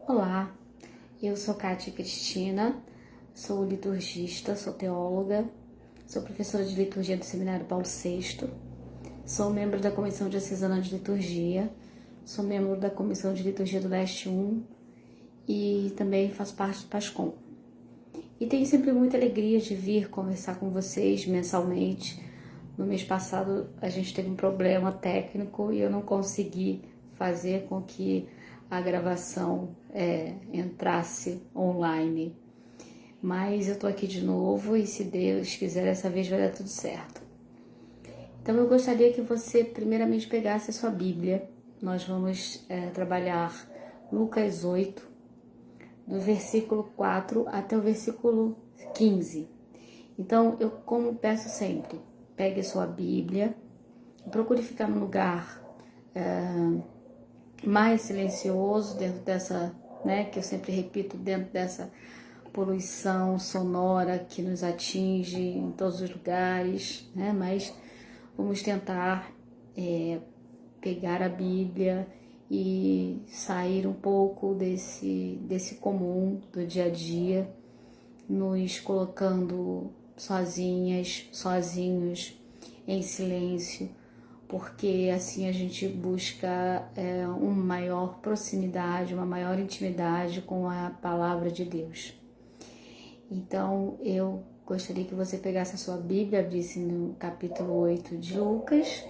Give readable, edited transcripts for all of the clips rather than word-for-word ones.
Olá, eu sou Kátia Cristina, sou liturgista, sou teóloga, sou professora de liturgia do Seminário Paulo VI, sou membro da Comissão Diocesana de Liturgia, sou membro da Comissão de Liturgia do Leste 1 e também faço parte do PASCOM. E tenho sempre muita alegria de vir conversar com vocês mensalmente. No mês passado a gente teve um problema técnico e eu não consegui fazer com que a gravação entrasse online. Mas eu tô aqui de novo e se Deus quiser, dessa vez vai dar tudo certo. Então eu gostaria que você primeiramente pegasse a sua Bíblia. Nós vamos trabalhar Lucas 8, do versículo 4 até o versículo 15. Então eu, como peço sempre, pegue a sua Bíblia, procure ficar num lugar mais silencioso dentro dessa, que eu sempre repito, dentro dessa poluição sonora que nos atinge em todos os lugares, mas vamos tentar pegar a Bíblia e sair um pouco desse comum do dia a dia, nos colocando sozinhas, sozinhos, em silêncio, porque assim a gente busca uma maior proximidade, uma maior intimidade com a palavra de Deus. Então eu gostaria que você pegasse a sua Bíblia, abrisse no capítulo 8 de Lucas,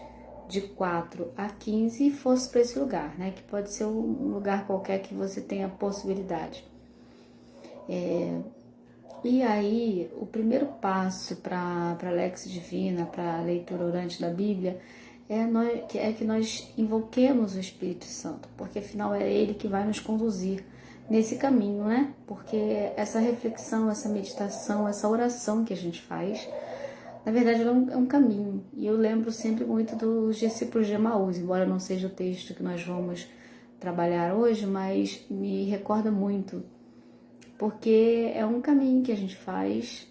de 4 a 15 e fosse para esse lugar, que pode ser um lugar qualquer que você tenha possibilidade. E aí, o primeiro passo para a Lex Divina, para a leitura orante da Bíblia, é que nós invoquemos o Espírito Santo, porque afinal é Ele que vai nos conduzir nesse caminho, Porque essa reflexão, essa meditação, essa oração que a gente faz, na verdade ela é um caminho. E eu lembro sempre muito dos discípulos de Emaús, embora não seja o texto que nós vamos trabalhar hoje, mas me recorda muito, porque é um caminho que a gente faz,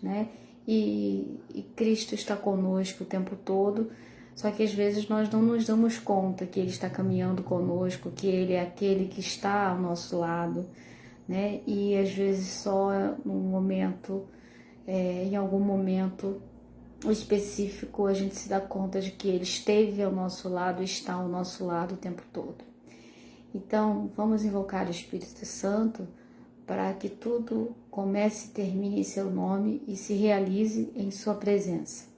E Cristo está conosco o tempo todo, só que às vezes nós não nos damos conta que Ele está caminhando conosco, que Ele é aquele que está ao nosso lado, E às vezes só num momento, em algum momento específico, a gente se dá conta de que Ele esteve ao nosso lado, está ao nosso lado o tempo todo. Então, vamos invocar o Espírito Santo para que tudo comece e termine em seu nome e se realize em sua presença.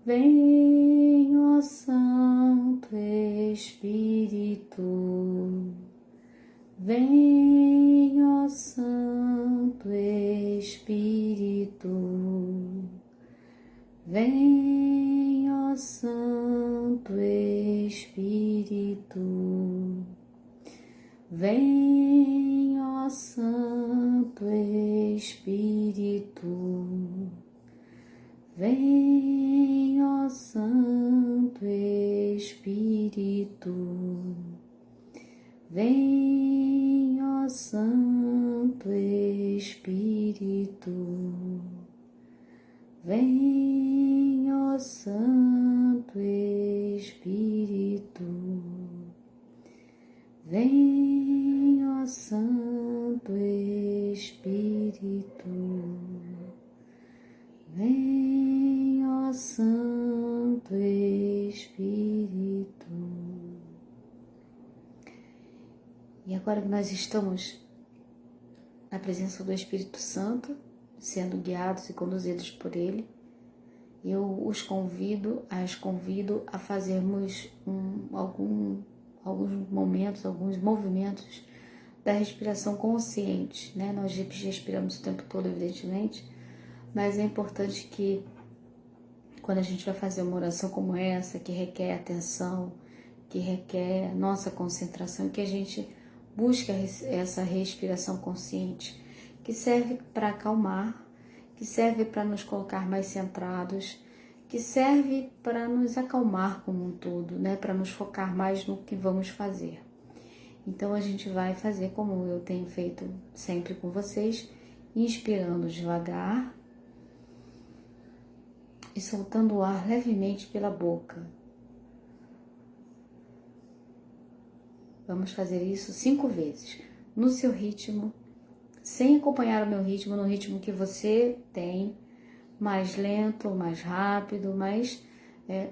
Vem, ó Santo Espírito, vem, ó Santo Espírito, vem, ó Santo Espírito, vem, ó Santo Espírito, vem, ó Santo Espírito, vem, ó Santo Espírito, vem, ó Santo Espírito, vem, ó Santo Espírito, vem, ó Santo Espírito. E agora que nós estamos na presença do Espírito Santo, sendo guiados e conduzidos por Ele, eu as convido a fazermos alguns momentos, alguns movimentos da respiração consciente, Nós respiramos o tempo todo, evidentemente, mas é importante que quando a gente vai fazer uma oração como essa, que requer atenção, que requer nossa concentração, que a gente busque essa respiração consciente, que serve para acalmar, que serve para nos colocar mais centrados, que serve para nos acalmar como um todo, para nos focar mais no que vamos fazer. Então a gente vai fazer como eu tenho feito sempre com vocês, inspirando devagar e soltando o ar levemente pela boca. Vamos fazer isso 5 vezes. no seu ritmo, sem acompanhar o meu ritmo, no ritmo que você tem, mais lento, mais rápido, mas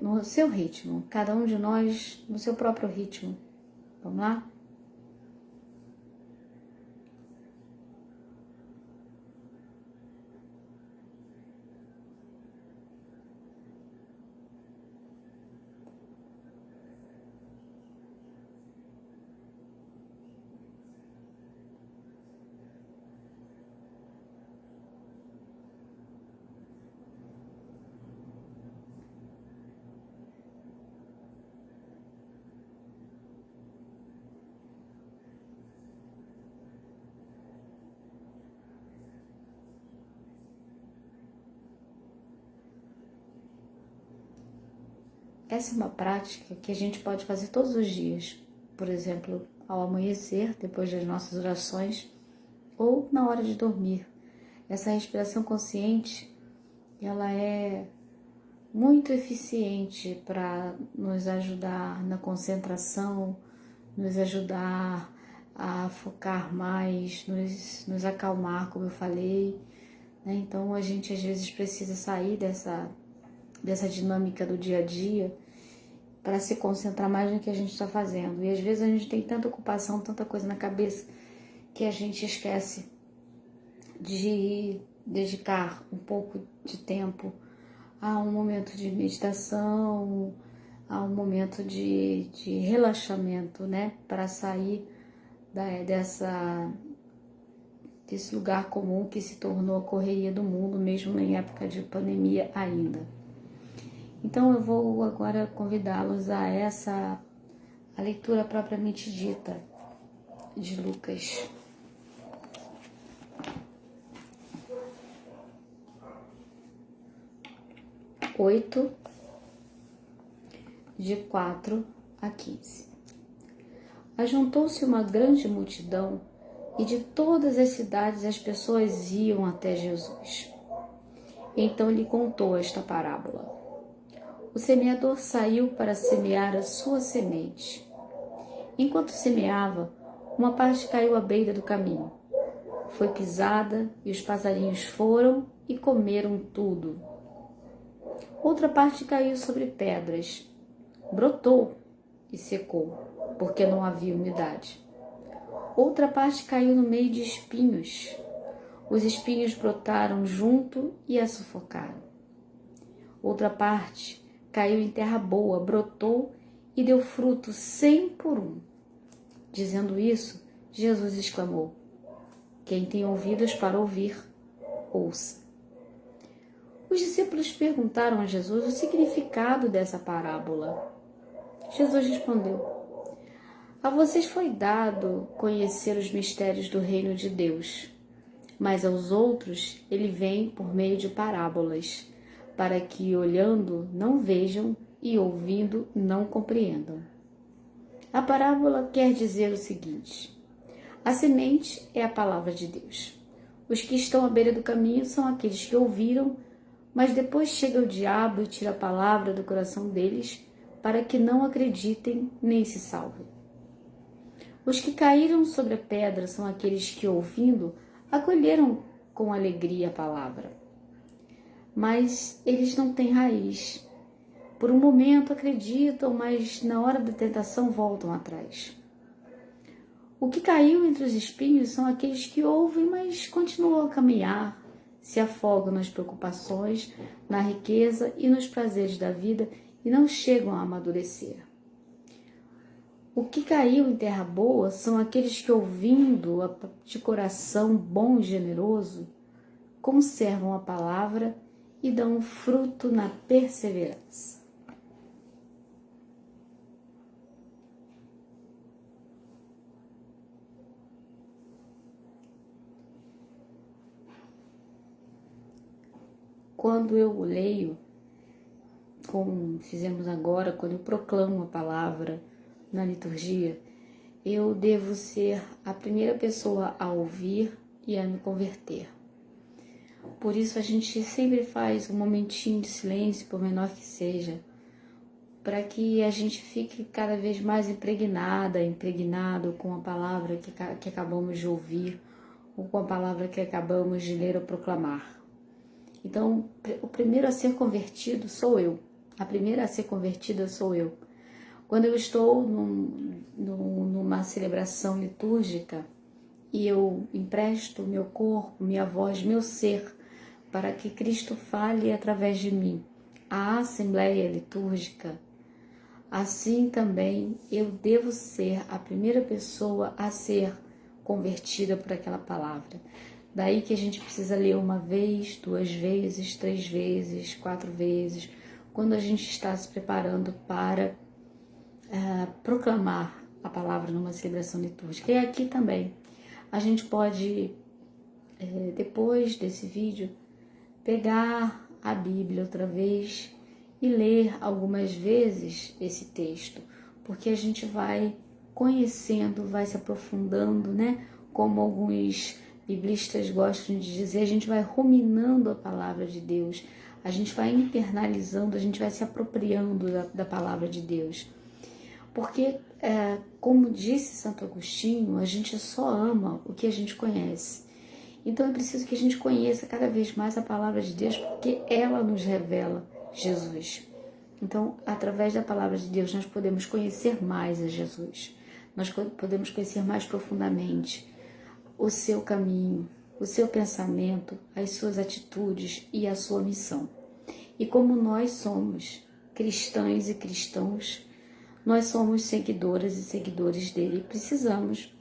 no seu ritmo. Cada um de nós no seu próprio ritmo. Vamos lá? Essa é uma prática que a gente pode fazer todos os dias. Por exemplo, ao amanhecer, depois das nossas orações, ou na hora de dormir. Essa respiração consciente, ela é muito eficiente para nos ajudar na concentração, nos ajudar a focar mais, nos acalmar, como eu falei, né? Então a gente às vezes precisa sair dessa dinâmica do dia a dia para se concentrar mais no que a gente está fazendo. E às vezes a gente tem tanta ocupação, tanta coisa na cabeça, que a gente esquece de dedicar um pouco de tempo a um momento de meditação, a um momento de relaxamento, né? Para sair desse lugar comum que se tornou a correria do mundo, mesmo em época de pandemia ainda. Então eu vou agora convidá-los a a leitura propriamente dita de Lucas. Oito, de 4 a 15. Ajuntou-se uma grande multidão e de todas as cidades as pessoas iam até Jesus. Então lhe contou esta parábola. O semeador saiu para semear a sua semente. Enquanto semeava, uma parte caiu à beira do caminho. Foi pisada e os passarinhos foram e comeram tudo. Outra parte caiu sobre pedras, brotou e secou, porque não havia umidade. Outra parte caiu no meio de espinhos. Os espinhos brotaram junto e a sufocaram. Outra parte caiu em terra boa, brotou e deu fruto 100 por um. Dizendo isso, Jesus exclamou: quem tem ouvidos para ouvir, ouça. Os discípulos perguntaram a Jesus o significado dessa parábola. Jesus respondeu: a vocês foi dado conhecer os mistérios do reino de Deus, mas aos outros ele vem por meio de parábolas, para que, olhando, não vejam e ouvindo, não compreendam. A parábola quer dizer o seguinte: a semente é a palavra de Deus. Os que estão à beira do caminho são aqueles que ouviram, mas depois chega o diabo e tira a palavra do coração deles, para que não acreditem nem se salvem. Os que caíram sobre a pedra são aqueles que, ouvindo, acolheram com alegria a palavra. Mas eles não têm raiz. Por um momento acreditam, mas na hora da tentação voltam atrás. O que caiu entre os espinhos são aqueles que ouvem, mas continuam a caminhar, se afogam nas preocupações, na riqueza e nos prazeres da vida e não chegam a amadurecer. O que caiu em terra boa são aqueles que, ouvindo de coração bom e generoso, conservam a palavra e dão fruto na perseverança. Quando eu leio, como fizemos agora, quando eu proclamo a palavra na liturgia, eu devo ser a primeira pessoa a ouvir e a me converter. Por isso a gente sempre faz um momentinho de silêncio, por menor que seja, para que a gente fique cada vez mais impregnado com a palavra que acabamos de ouvir, ou com a palavra que acabamos de ler ou proclamar. Então, o primeiro a ser convertido sou eu. A primeira a ser convertida sou eu. Quando eu estou numa celebração litúrgica e eu empresto meu corpo, minha voz, meu ser, para que Cristo fale através de mim, a assembleia litúrgica, assim também eu devo ser a primeira pessoa a ser convertida por aquela palavra. Daí que a gente precisa ler uma vez, 2 vezes, 3 vezes, 4 vezes, quando a gente está se preparando para proclamar a palavra numa celebração litúrgica. E aqui também a gente pode, depois desse vídeo, pegar a Bíblia outra vez e ler algumas vezes esse texto, porque a gente vai conhecendo, vai se aprofundando, né? Como alguns biblistas gostam de dizer, a gente vai ruminando a palavra de Deus, a gente vai internalizando, a gente vai se apropriando da palavra de Deus. Porque, como disse Santo Agostinho, a gente só ama o que a gente conhece. Então é preciso que a gente conheça cada vez mais a palavra de Deus, porque ela nos revela Jesus. Então, através da palavra de Deus, nós podemos conhecer mais a Jesus. Nós podemos conhecer mais profundamente o seu caminho, o seu pensamento, as suas atitudes e a sua missão. E como nós somos cristãs e cristãos, nós somos seguidoras e seguidores dele. Precisamos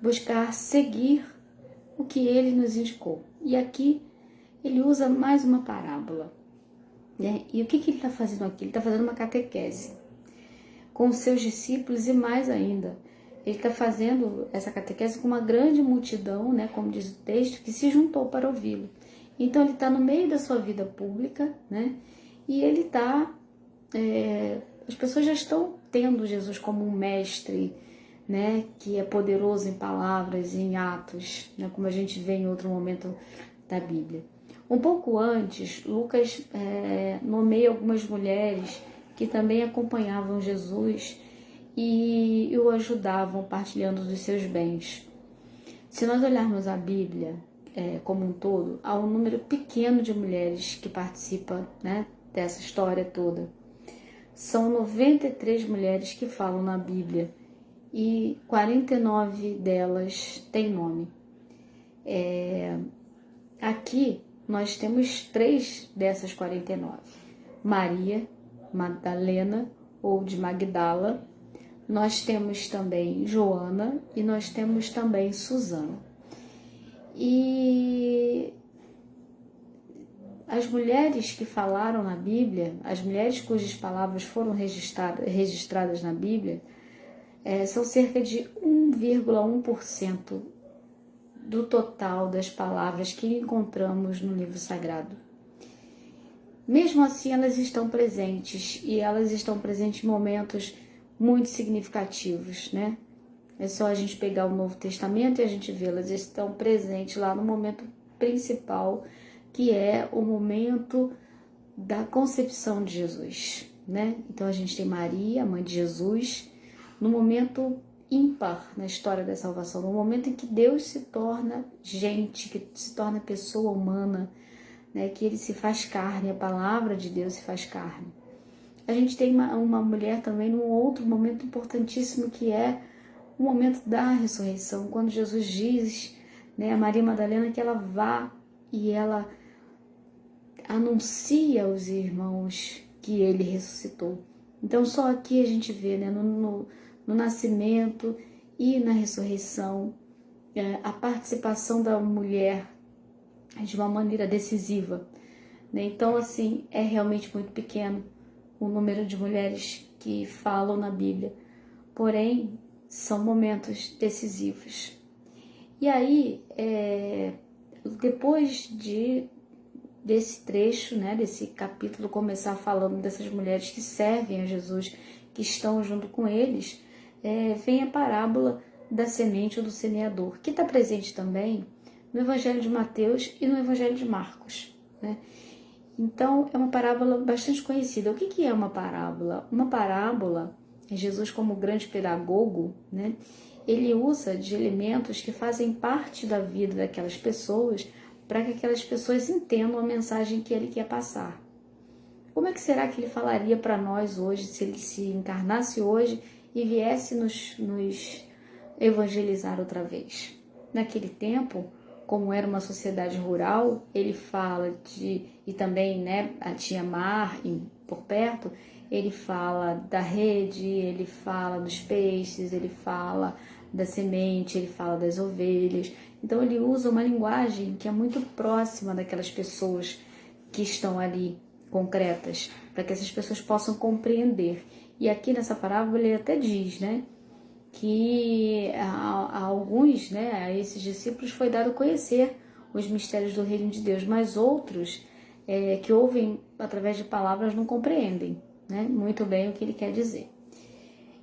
buscar seguir o que ele nos indicou. E aqui ele usa mais uma parábola, né? E o que ele está fazendo aqui? Ele está fazendo uma catequese com os seus discípulos e mais ainda. Ele está fazendo essa catequese com uma grande multidão, né? Como diz o texto, que se juntou para ouvi-lo. Então ele está no meio da sua vida pública, né? E ele está... as pessoas já estão tendo Jesus como um mestre, né, que é poderoso em palavras e em atos, né, como a gente vê em outro momento da Bíblia. Um pouco antes, Lucas nomeia algumas mulheres que também acompanhavam Jesus e o ajudavam partilhando dos seus bens. Se nós olharmos a Bíblia como um todo, há um número pequeno de mulheres que participam, né, dessa história toda. São 93 mulheres que falam na Bíblia e 49 delas têm nome. Aqui nós temos 3 dessas 49. Maria Madalena, ou de Magdala, nós temos também Joana e nós temos também Susana. E as mulheres que falaram na Bíblia, as mulheres cujas palavras foram registradas na Bíblia, são cerca de 1,1% do total das palavras que encontramos no livro sagrado. Mesmo assim, elas estão presentes, e elas estão presentes em momentos muito significativos, né? É só a gente pegar o Novo Testamento e a gente vê, elas estão presentes lá no momento principal, que é o momento da concepção de Jesus, né? Então a gente tem Maria, a mãe de Jesus, no momento ímpar na história da salvação, no momento em que Deus se torna gente, que se torna pessoa humana, né? Que ele se faz carne, a palavra de Deus se faz carne. A gente tem uma mulher também num outro momento importantíssimo, que é o momento da ressurreição, quando Jesus diz, né, a Maria Madalena que ela vá e ela anuncia aos irmãos que ele ressuscitou. Então só aqui a gente vê, né, no nascimento e na ressurreição, a participação da mulher de uma maneira decisiva, né? Então assim, é realmente muito pequeno o número de mulheres que falam na Bíblia, porém são momentos decisivos. E aí, depois desse trecho, né, desse capítulo, começar falando dessas mulheres que servem a Jesus, que estão junto com eles, vem a parábola da semente ou do semeador, que está presente também no Evangelho de Mateus e no Evangelho de Marcos, né? Então, é uma parábola bastante conhecida. O que é uma parábola? Uma parábola, Jesus como grande pedagogo, né? Ele usa de elementos que fazem parte da vida daquelas pessoas para que aquelas pessoas entendam a mensagem que ele quer passar. Como é que será que ele falaria para nós hoje, se ele se encarnasse hoje e viesse nos evangelizar outra vez? Naquele tempo, como era uma sociedade rural, ele fala e também, né, tinha mar por perto, ele fala da rede, ele fala dos peixes, ele fala da semente, ele fala das ovelhas. Então ele usa uma linguagem que é muito próxima daquelas pessoas que estão ali, concretas, para que essas pessoas possam compreender. E aqui nessa parábola ele até diz, né, que a alguns, né, a esses discípulos foi dado conhecer os mistérios do reino de Deus, mas outros que ouvem através de palavras não compreendem, né, muito bem o que ele quer dizer.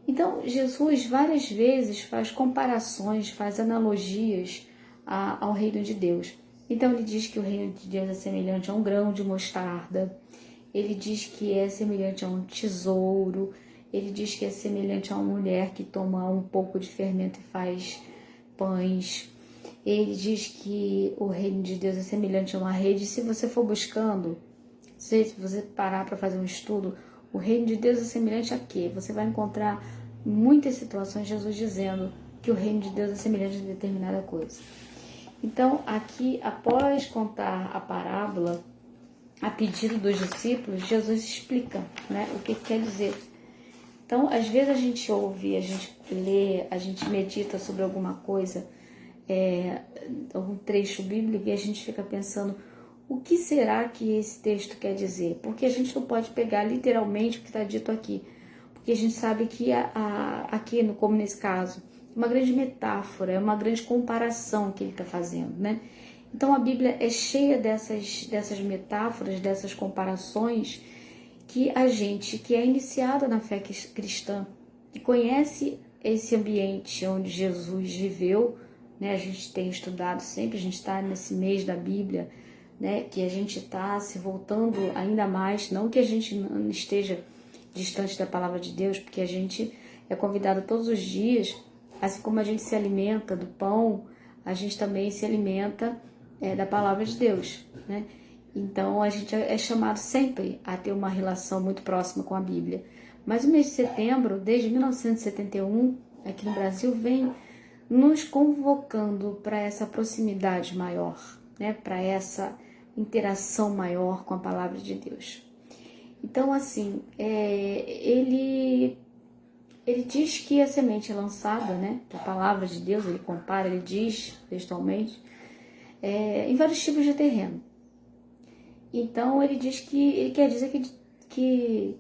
Então, Jesus várias vezes faz comparações, faz analogias ao reino de Deus. Então, ele diz que o reino de Deus é semelhante a um grão de mostarda, ele diz que é semelhante a um tesouro, ele diz que é semelhante a uma mulher que toma um pouco de fermento e faz pães. Ele diz que o reino de Deus é semelhante a uma rede. Se você for buscando, se você parar para fazer um estudo, o reino de Deus é semelhante a quê? Você vai encontrar muitas situações Jesus dizendo que o reino de Deus é semelhante a determinada coisa. Então, aqui, após contar a parábola, a pedido dos discípulos, Jesus explica, né, o que quer dizer. Então, às vezes a gente ouve, a gente lê, a gente medita sobre alguma coisa, algum trecho bíblico, e a gente fica pensando, o que será que esse texto quer dizer? Porque a gente não pode pegar literalmente o que está dito aqui, porque a gente sabe que aqui, como nesse caso, é uma grande metáfora, é uma grande comparação que ele está fazendo, né? Então a Bíblia é cheia dessas metáforas, dessas comparações, que a gente que é iniciada na fé cristã e conhece esse ambiente onde Jesus viveu, né? A gente tem estudado sempre, a gente está nesse mês da Bíblia, né? Que a gente está se voltando ainda mais, não que a gente não esteja distante da palavra de Deus, porque a gente é convidado todos os dias, assim como a gente se alimenta do pão, a gente também se alimenta da palavra de Deus, né? Então, a gente é chamado sempre a ter uma relação muito próxima com a Bíblia. Mas o mês de setembro, desde 1971, aqui no Brasil, vem nos convocando para essa proximidade maior, né? Para essa interação maior com a palavra de Deus. Então, assim, ele diz que a semente é lançada, né? A palavra de Deus, ele compara, ele diz textualmente, em vários tipos de terreno. Então, ele diz que, ele quer dizer que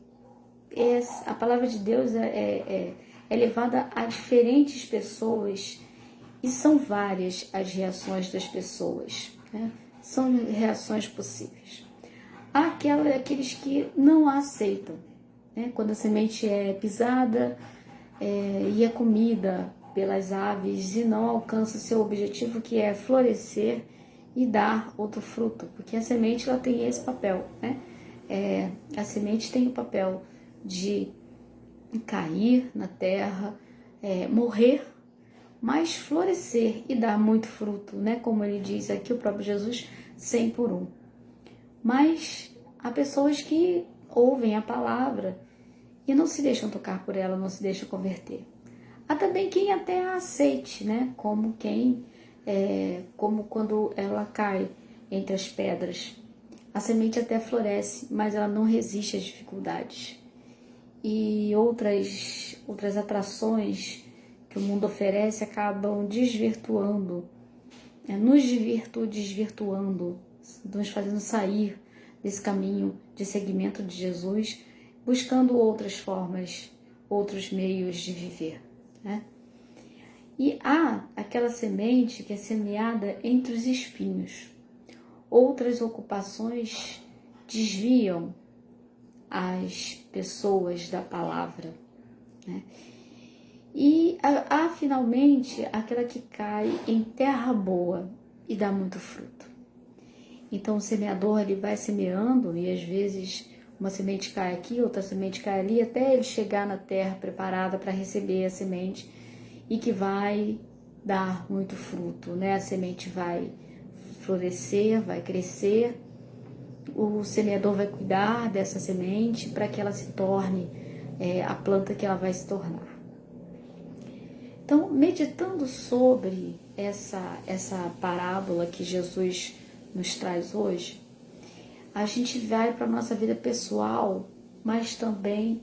a palavra de Deus é levada a diferentes pessoas e são várias as reações das pessoas, né? São reações possíveis. Há aqueles que não a aceitam, né? Quando a semente é pisada e é comida pelas aves e não alcança o seu objetivo, que é florescer e dar outro fruto, porque a semente ela tem esse papel, né? A semente tem o papel de cair na terra, morrer, mas florescer e dar muito fruto, né? Como ele diz aqui, o próprio Jesus, 100 por 1. Mas há pessoas que ouvem a palavra e não se deixam tocar por ela, não se deixam converter. Há também quem até a aceite, né? Como quando ela cai entre as pedras. A semente até floresce, mas ela não resiste às dificuldades. E outras atrações que o mundo oferece acabam desvirtuando, nos desvirtuando, nos fazendo sair desse caminho de seguimento de Jesus, buscando outras formas, outros meios de viver, né? E há aquela semente que é semeada entre os espinhos. Outras ocupações desviam as pessoas da palavra, né? E há finalmente aquela que cai em terra boa e dá muito fruto. Então o semeador ele vai semeando e às vezes uma semente cai aqui, outra semente cai ali, até ele chegar na terra preparada para receber a semente e que vai dar muito fruto, né? A semente vai florescer, vai crescer, o semeador vai cuidar dessa semente para que ela se torne a planta que ela vai se tornar. Então, meditando sobre essa parábola que Jesus nos traz hoje, a gente vai para a nossa vida pessoal, mas também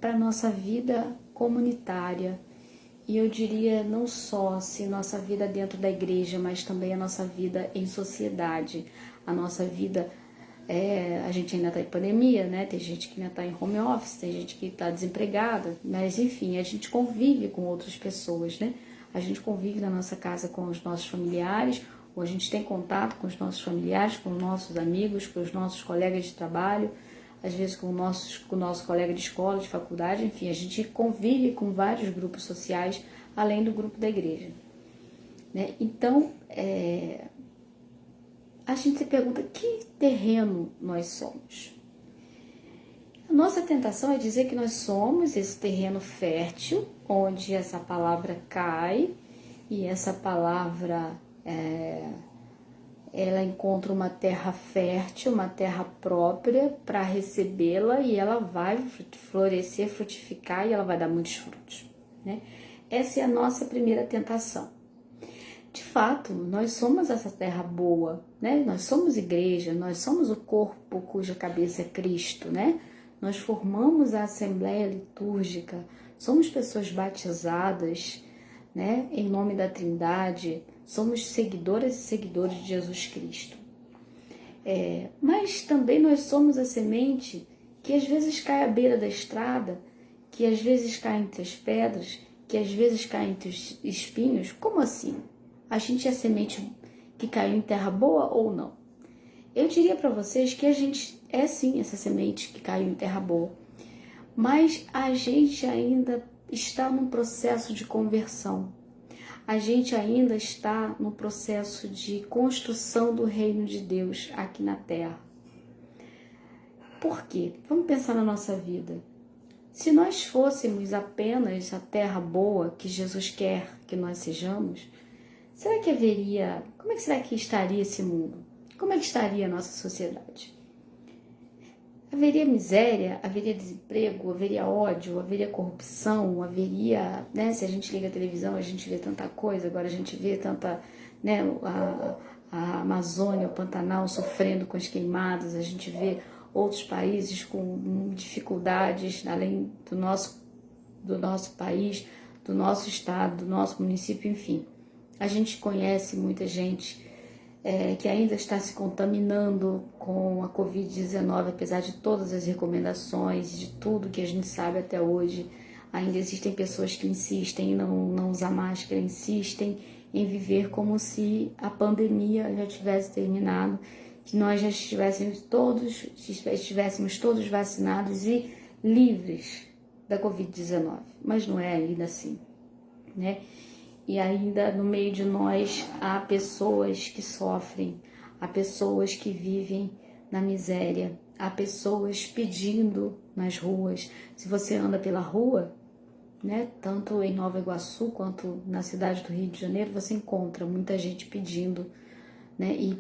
para a nossa vida comunitária. E eu diria não só assim, nossa vida dentro da igreja, mas também a nossa vida em sociedade, a nossa vida. A gente ainda está em pandemia, né? Tem gente que ainda está em home office, tem gente que está desempregada, mas enfim, a gente convive com outras pessoas, né? A gente convive na nossa casa com os nossos familiares, ou a gente tem contato com os nossos familiares, com os nossos amigos, com os nossos colegas de trabalho, às vezes com o nosso colega de escola, de faculdade, enfim, a gente convive com vários grupos sociais, além do grupo da igreja, né? Então, a gente se pergunta que terreno nós somos. A nossa tentação é dizer que nós somos esse terreno fértil, onde essa palavra cai e essa palavra ela encontra uma terra fértil, uma terra própria para recebê-la e ela vai florescer, frutificar e ela vai dar muitos frutos, né? Essa é a nossa primeira tentação. De fato, nós somos essa terra boa, né? Nós somos igreja, nós somos o corpo cuja cabeça é Cristo, né? Nós formamos a assembleia litúrgica, somos pessoas batizadas, né? Em nome da Trindade, somos seguidoras e seguidores de Jesus Cristo. Mas também nós somos a semente que às vezes cai à beira da estrada, que às vezes cai entre as pedras, que às vezes cai entre os espinhos. Como assim? A gente é semente que caiu em terra boa ou não? Eu diria para vocês que a gente é sim essa semente que caiu em terra boa, mas a gente ainda está num processo de conversão. A gente ainda está no processo de construção do reino de Deus aqui na terra. Por quê? Vamos pensar na nossa vida. Se nós fôssemos apenas a terra boa que Jesus quer que nós sejamos, será que haveria... Como é que será que estaria esse mundo? Como é que estaria a nossa sociedade? Haveria miséria, haveria desemprego, haveria ódio, haveria corrupção, haveria... Né, se a gente liga a televisão, a gente vê tanta coisa, agora a gente vê tanta... Né, a Amazônia, o Pantanal sofrendo com as queimadas, a gente vê outros países com dificuldades, além do nosso país, do nosso estado, do nosso município, enfim. A gente conhece muita gente que ainda está se contaminando com a Covid-19, apesar de todas as recomendações, de tudo que a gente sabe até hoje. Ainda existem pessoas que insistem em não usar máscara, insistem em viver como se a pandemia já tivesse terminado, que nós já estivéssemos todos vacinados e livres da Covid-19. Mas não é ainda assim, né? E ainda no meio de nós há pessoas que sofrem, há pessoas que vivem na miséria, há pessoas pedindo nas ruas. Se você anda pela rua, né, tanto em Nova Iguaçu quanto na cidade do Rio de Janeiro, você encontra muita gente pedindo, né, e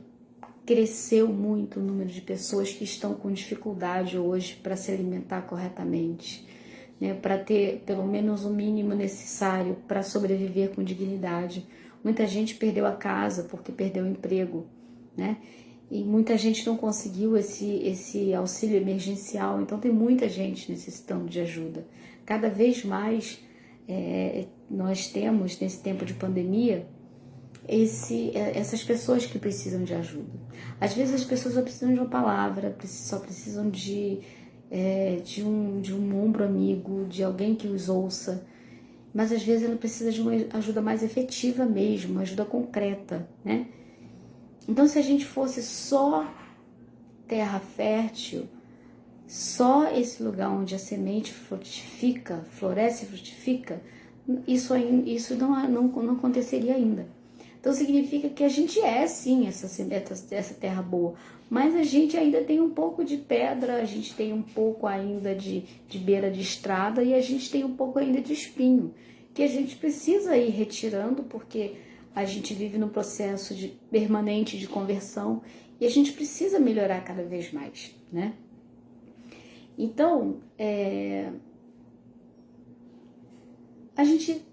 cresceu muito o número de pessoas que estão com dificuldade hoje para se alimentar corretamente, né, para ter pelo menos o mínimo necessário para sobreviver com dignidade. Muita gente perdeu a casa porque perdeu o emprego, né? E muita gente não conseguiu esse auxílio emergencial, então tem muita gente necessitando de ajuda. Cada vez mais nós temos, nesse tempo de pandemia, essas pessoas que precisam de ajuda. Às vezes as pessoas só precisam de uma palavra, só precisam de um ombro amigo, de alguém que os ouça, mas às vezes ela precisa de uma ajuda mais efetiva mesmo, uma ajuda concreta, né? Então, se a gente fosse só terra fértil, só esse lugar onde a semente frutifica, floresce e frutifica, isso não aconteceria ainda. Então significa que a gente é sim essa terra boa, mas a gente ainda tem um pouco de pedra, a gente tem um pouco ainda de beira de estrada e a gente tem um pouco ainda de espinho, que a gente precisa ir retirando, porque a gente vive num processo permanente de conversão e a gente precisa melhorar cada vez mais, né? Então, a gente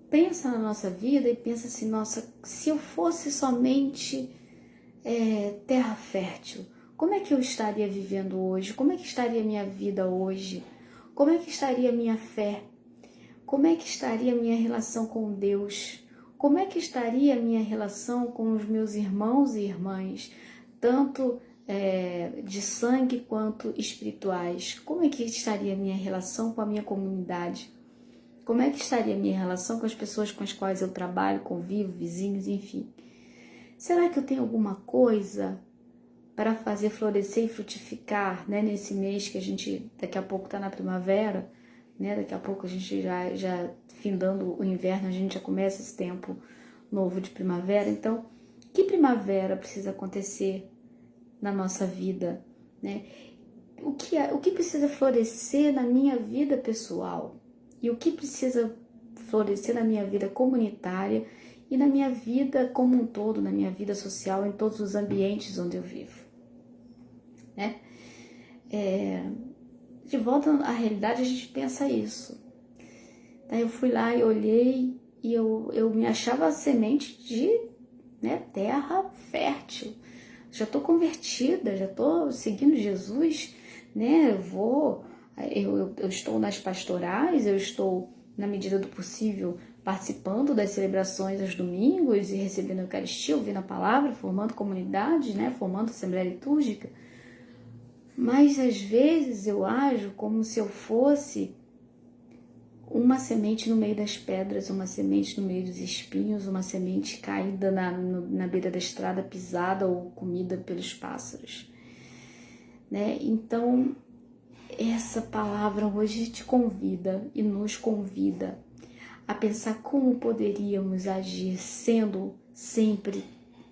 pensa na nossa vida e pensa assim, nossa, se eu fosse somente terra fértil, como é que eu estaria vivendo hoje? Como é que estaria a minha vida hoje? Como é que estaria a minha fé? Como é que estaria a minha relação com Deus? Como é que estaria a minha relação com os meus irmãos e irmãs, tanto de sangue quanto espirituais? Como é que estaria a minha relação com a minha comunidade? Como é que estaria a minha relação com as pessoas com as quais eu trabalho, convivo, vizinhos, enfim? Será que eu tenho alguma coisa para fazer florescer e frutificar, né, nesse mês que a gente daqui a pouco está na primavera, né? Daqui a pouco a gente já findando o inverno, a gente já começa esse tempo novo de primavera. Então, que primavera precisa acontecer na nossa vida, né? O que precisa florescer na minha vida pessoal e o que precisa florescer na minha vida comunitária e na minha vida como um todo, na minha vida social, em todos os ambientes onde eu vivo, né? De volta à realidade, a gente pensa isso. Daí eu fui lá e olhei e eu me achava semente de, né, terra fértil. Já estou convertida, já estou seguindo Jesus, né? Eu estou nas pastorais, eu estou, na medida do possível, participando das celebrações aos domingos e recebendo a Eucaristia, ouvindo a palavra, formando comunidade, né? Formando assembleia litúrgica. Mas às vezes eu ajo como se eu fosse uma semente no meio das pedras, uma semente no meio dos espinhos, uma semente caída na beira da estrada, pisada ou comida pelos pássaros, né? Então, essa palavra hoje te convida e nos convida a pensar como poderíamos agir sendo sempre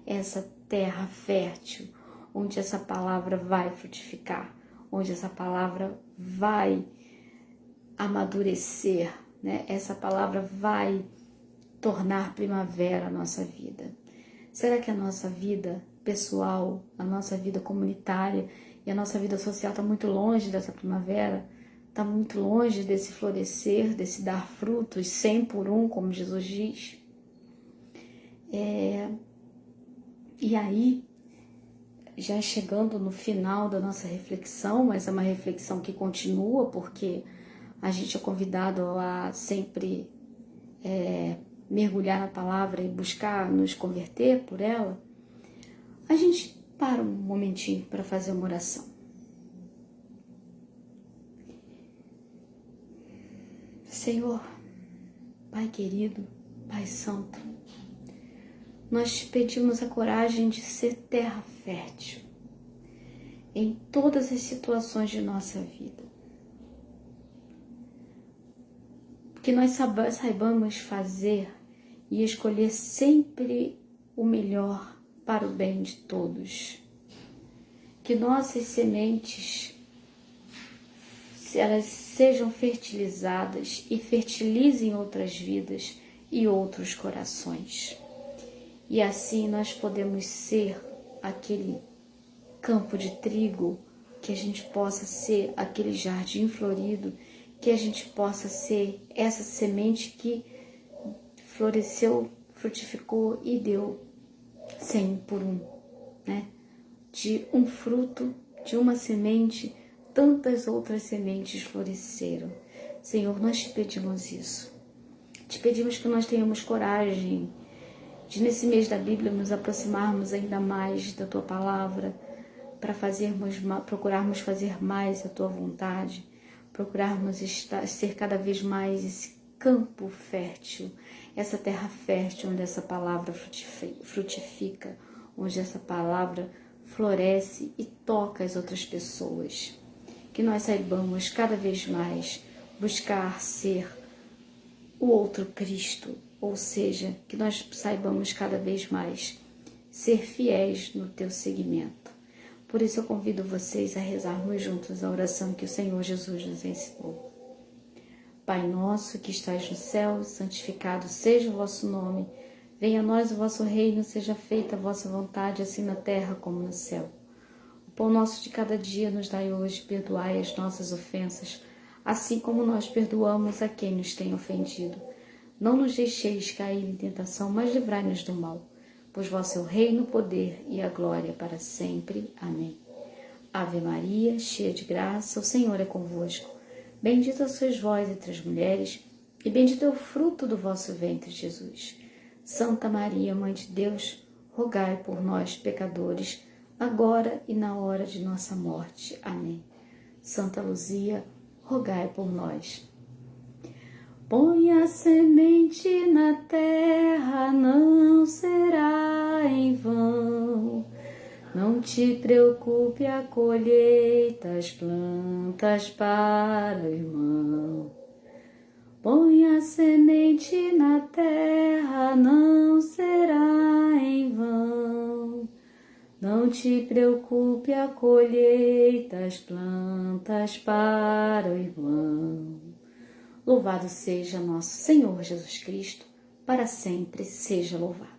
essa terra fértil, onde essa palavra vai frutificar, onde essa palavra vai amadurecer, né? Essa palavra vai tornar primavera a nossa vida. Será que a nossa vida pessoal, a nossa vida comunitária e a nossa vida social está muito longe dessa primavera? Está muito longe desse florescer, desse dar frutos 100 por 1, como Jesus diz? E aí, já chegando no final da nossa reflexão, mas é uma reflexão que continua, porque a gente é convidado a sempre mergulhar na palavra e buscar nos converter por ela. A gente para um momentinho para fazer uma oração. Senhor, Pai querido, Pai santo, nós te pedimos a coragem de ser terra fértil em todas as situações de nossa vida. Que nós saibamos fazer e escolher sempre o melhor para o bem de todos. Que nossas sementes, elas sejam fertilizadas e fertilizem outras vidas e outros corações. E assim nós podemos ser aquele campo de trigo, que a gente possa ser aquele jardim florido, que a gente possa ser essa semente que floresceu, frutificou e deu 100 por 1, né? De um fruto, de uma semente, tantas outras sementes floresceram. Senhor, nós te pedimos isso. Te pedimos que nós tenhamos coragem de, nesse mês da Bíblia, nos aproximarmos ainda mais da Tua Palavra, para procurarmos fazer mais a Tua vontade, procurarmos ser cada vez mais esse campo fértil, essa terra fértil onde essa palavra frutifica, onde essa palavra floresce e toca as outras pessoas. Que nós saibamos cada vez mais buscar ser o outro Cristo, Ou seja, que nós saibamos cada vez mais ser fiéis no teu seguimento. Por isso eu convido vocês a rezarmos juntos a oração que o Senhor Jesus nos ensinou. Pai nosso que estais no céu, santificado seja o vosso nome. Venha a nós o vosso reino, seja feita a vossa vontade, assim na terra como no céu. O pão nosso de cada dia nos dai hoje, perdoai as nossas ofensas, assim como nós perdoamos a quem nos tem ofendido. Não nos deixeis cair em tentação, mas livrai-nos do mal. Pois vosso é o reino, o poder e a glória para sempre. Amém. Ave Maria, cheia de graça, o Senhor é convosco. Bendita sois vós entre as mulheres, e bendito é o fruto do vosso ventre, Jesus. Santa Maria, Mãe de Deus, rogai por nós, pecadores, agora e na hora de nossa morte. Amém. Santa Luzia, rogai por nós. Põe a semente na terra, não será em vão. Não te preocupe, a colheita, as plantas para o irmão. Põe a semente na terra, não será em vão. Não te preocupe, a colheita, as plantas para o irmão. Louvado seja nosso Senhor Jesus Cristo, para sempre seja louvado.